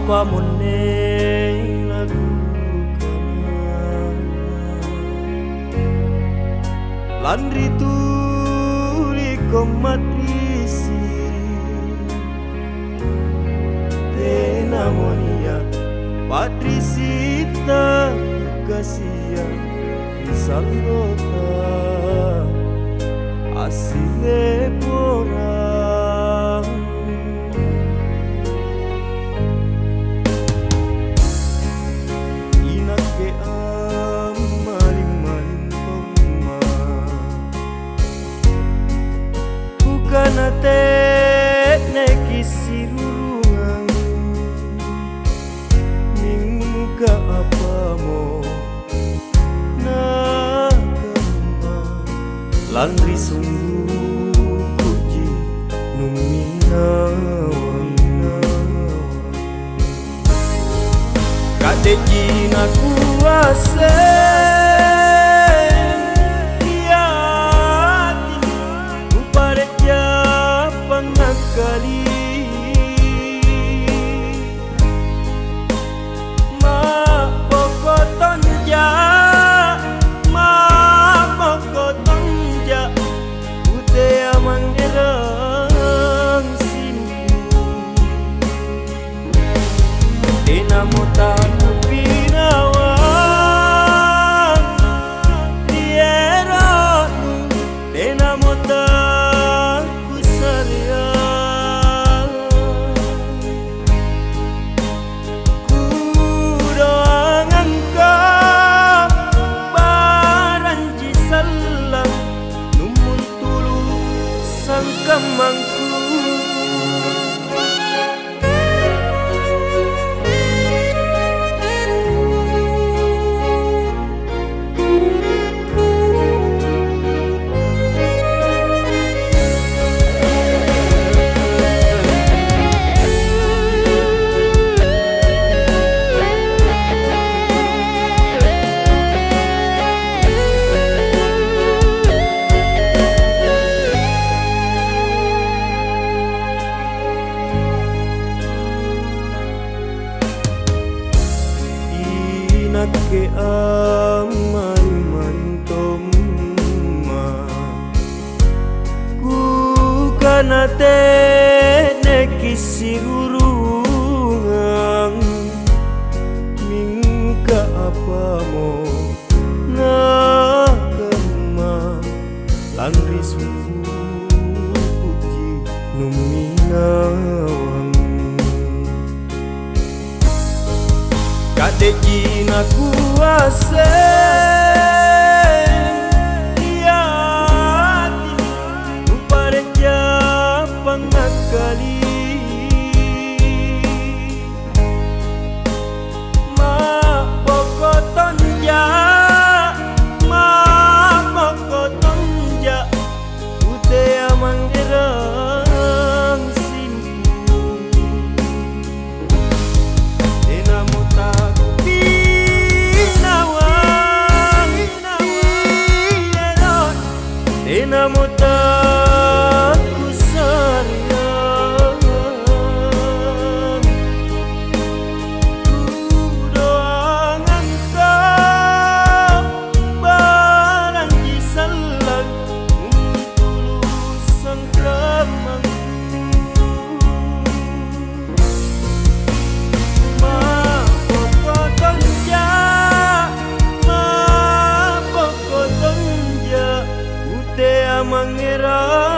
apa monne lagu landri tuli komatrisi tenamonia patrisita kasia kisandota asile porang inake maling-maling toma bukana neki sirurungan mingka apa mo landri sungguh puji numinawan kadeji na kuase kiati upareja pangakali ma pokoton ja Mota kupinawan Tiera Dena mota kusaria Kudoangan kau Baranji salam Numun tulu sangkamangku ke amaring toma ku kanate neki sirurungan mingka apa mo nakama landri sungguh puji numinawan kadeji na kuase kiati upareja pangakali ma pokoton ja utea mangerang simpu dena mota Dena mota kusarian Kudoangan kau Baranji salam Tulus sangkamangku Ma pokoton ja Ma pokoton ja Te amangerang